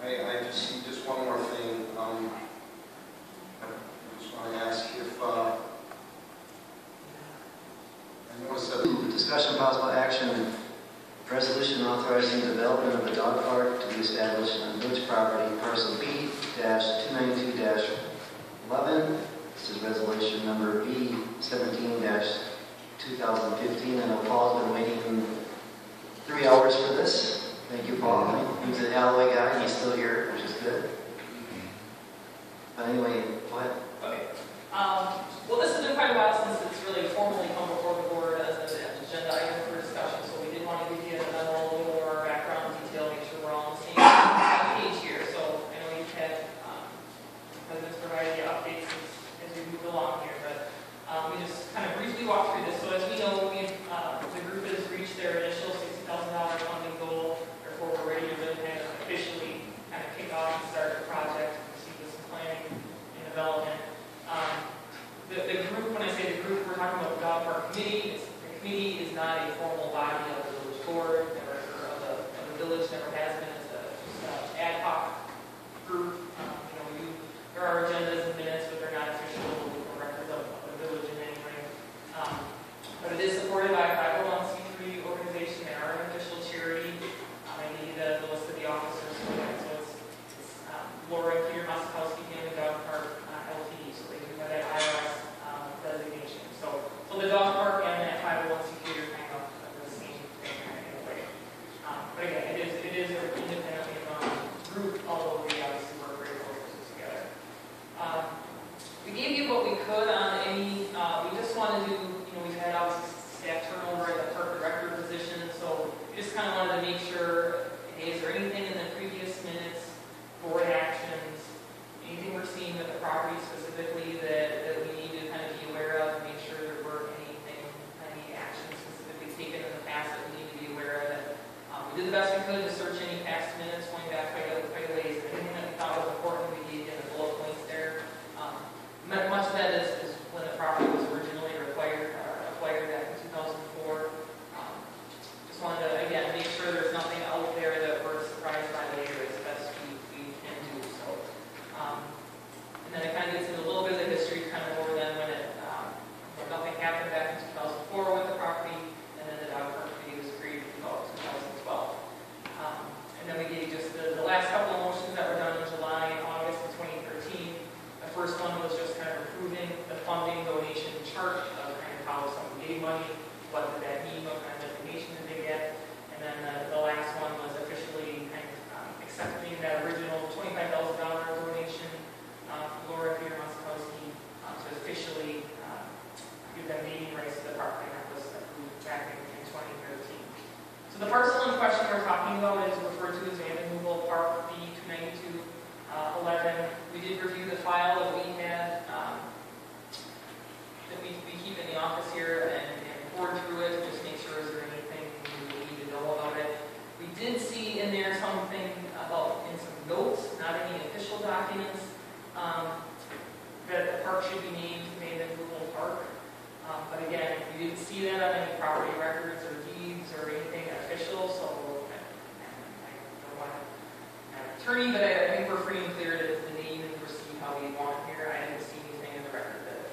I just see just one more thing. I just want to ask if I noticed that Discussion possible action, resolution authorizing development of a dog park to be established on village property, parcel B-292-11. This is resolution number B-17-2015. I know Paul's been waiting 3 hours for this. Thank you, Paul. He's an Alloway guy, and he's still here, which is good. But anyway, go ahead. Okay. Well, this has been quite a while since it's really formally come before the board as an agenda item for discussion, so we did want to give you a little more background detail, make sure we're all on the same page here. So I know you've had presidents provided you updates as we move along here, but we just kind of briefly walk through this. So as we know, the group has reached their initial $60,000 funding goal. Therefore, we're ready to really kind of officially kind of kick off and start the project, proceed with some planning and development. The group, when I say the group, we're talking about the dog park committee. The committee is not a formal body of the village board, or of the village, never has been. It's just an ad hoc group. There are agendas and minutes, but they're not official records of the village in any way. But it is supported by a 501c3 organization. They are an official charity. I need the list of the officers for that. So it's Laura and Peter Mossakowski Family Dog Park LTD. So they do have that IRS designation. So the dog park and that 501c3 are kind of the same thing in a way. But again, it is an independently run group, although we obviously work very closely together. We gave you what we could on any. We just wanted to, we've had obviously staff turnover at the park director position, so we just kind of wanted to make sure, hey, is there anything in the previous minutes, board actions, anything we're seeing with the property specifically that we need to kind of be aware of, and make sure there weren't any actions specifically taken in the past that we need to be aware of. And, we did the best we could to search any past minutes going back quite a ways. Anything that we thought was important, we gave you the bullet points there. Much of that is when the property was originally acquired back in 2004. Just wanted to, again, make sure there's nothing out there that we're surprised by later as best we can do. So, and then it kind of gets into a little bit of the history, kind of more than when nothing happened back in 2004 with the property, and then the dog park committee was created in about 2012. And then we gave just the last couple of motions that were done in July and August of 2013. The first one was just kind of approving the funding donation chart of kind of how someone gave money, what did that mean, what kind of information did they get, and then the last one was officially kind of accepting that original $25,000 donation from Laura and Peter Mossakowski to officially give them naming rights to the property that was approved back in 2013. So the parcel in question we're talking about is referred to as Van Removal Park B-292. 11. We did review the file that we had, that we keep in the office here, and poured through it to just make sure is there anything we need to know about it. We did see in there something about, in some notes, not any official documents, that the park should be named Van Removal Park. But again, we didn't see that on any property records or deeds or anything official, so I don't want to attorney, but I think we're free and clear to name and proceed how we want here. I didn't see anything in the record that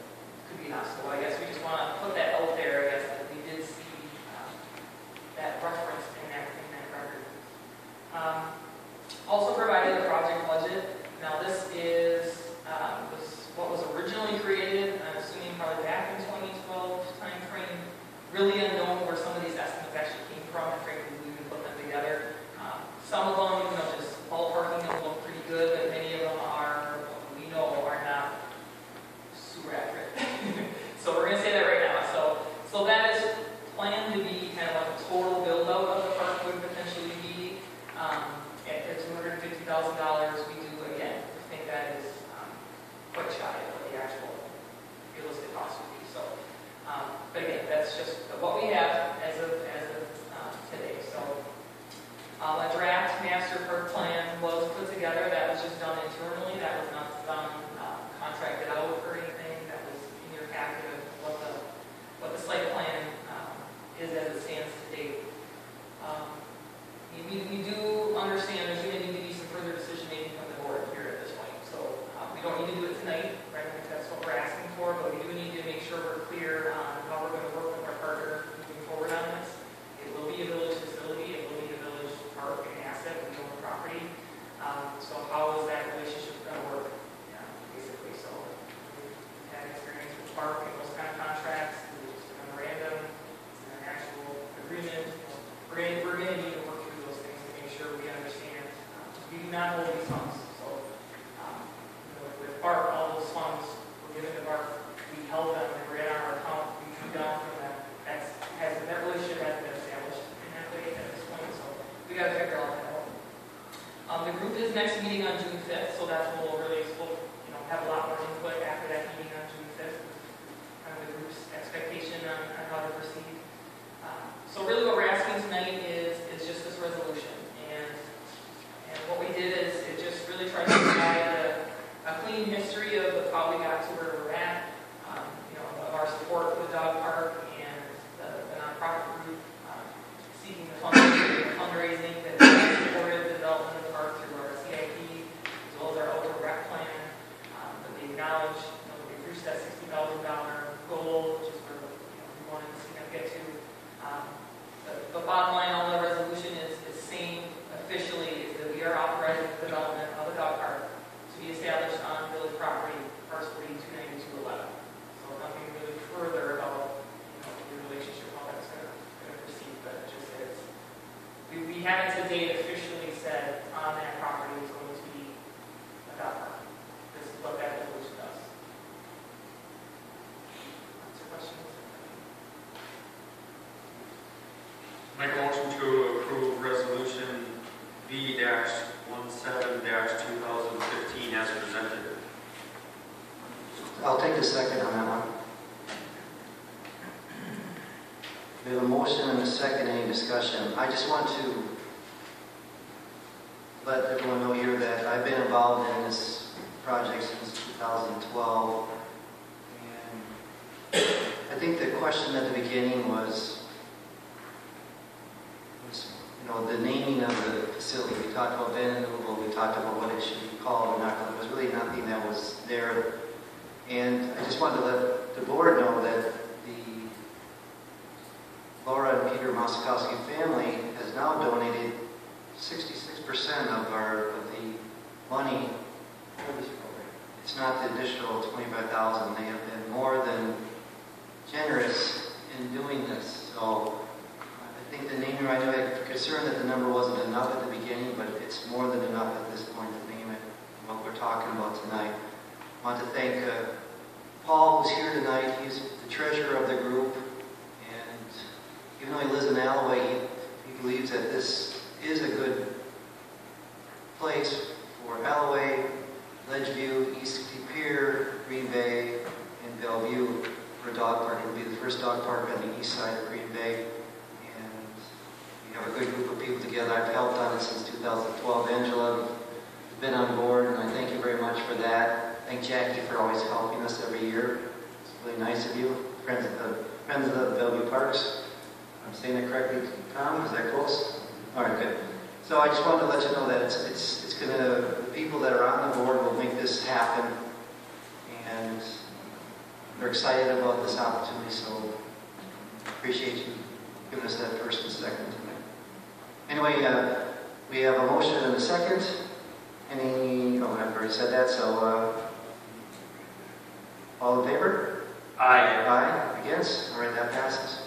could be us. So I guess we just want to put that out there, I guess, that we did see that reference in that record. Also provided a project budget. Now this is what was originally created, I'm assuming probably back in 2012 time frame. Really unknown where some of these estimates actually came from, and frankly we even put them together. Some of them, just ballparking them look pretty good, but many of them we know are not super accurate. So we're going to say that right now. So that is planned to be kind of like a total build out of the park would potentially be at $250,000. We do, again, think that is quite shy of what the actual realistic cost would be. So, but again, that's just what we have as of today. So. A draft master park plan was put together. That was just done internally. That was not done contracted out or anything. That was in your packet of what the site plan is as it stands today. We do understand there's going to need to be some further decision So how is that relationship going to work? Yeah, basically, so we've had experience with Park and those kind of contracts. It's just a memorandum, it's an actual agreement. We're going to need to work through those things to make sure we understand. We do not hold these funds. So with Park, all those funds were given to Park. We held them, they were in our account, we drew down from them. That relationship hasn't been established in that way at this point, so we got to figure all that out. The group is next meeting on June 5th, so that's when we'll really have a lot more input after that meeting on June 5th. Kind of the group's expectation on how to proceed. So really what we're asking tonight is just this resolution. And what we did is it just really tried to provide a clean history of how we got to where we're at, of our support for the dog park and the nonprofit group seeking the fundraising that supported the development of the park through our CIP as well as our outdoor rec plan. That we acknowledge that we've reached that $60,000 goal, which is where we wanted to see them get to. The bottom line on the resolution is saying officially is that we are authorizing the development of a dog park to be established on village property, parcel B 29211. So nothing really further about the relationship, how that's going to proceed, but it just is. We haven't to date officially said on that property is going to be a dog park. This is what that resolution does. Answer questions? Make a motion to approve resolution V-17-2015 as presented. I'll take the second on that one. We have a motion and a second. Any discussion? I just want to let everyone know here that I've been involved in this project since 2012. And I think the question at the beginning was the naming of the facility. We talked about Ben and Ubo, we talked about what it should be called or not. There was really nothing that was there. And I just wanted to let the board know that the Laura and Peter Mossakowski family has now donated 66% of the money for this program. It's not the additional $25,000. They have been more than generous in doing this. So I think the naming right now, I'm concerned that the number wasn't enough at the beginning, but it's more than enough at this point to name it, what we're talking about tonight. I want to thank Paul, who's here tonight. He's the treasurer of the group, and even though he lives in Alloway, he believes that this is a good place for Alloway, Ledgeview, East Pier, Green Bay, and Bellevue for a dog park. It will be the first dog park on the east side of Green Bay. We have a good group of people together. I've helped on it since 2012. Angela has been on board, and I thank you very much for that. Thank Jackie for always helping us every year. It's really nice of you. Friends of the Bellevue Parks. I'm saying it correctly, Tom? Is that close? All right, good. So I just wanted to let you know that it's going to, the people that are on the board will make this happen, and they're excited about this opportunity, so appreciate you giving us that first and second tonight. Anyway, we have a motion and a second. I've already said that, so all in favor? Aye. Aye. Against? All right, that passes.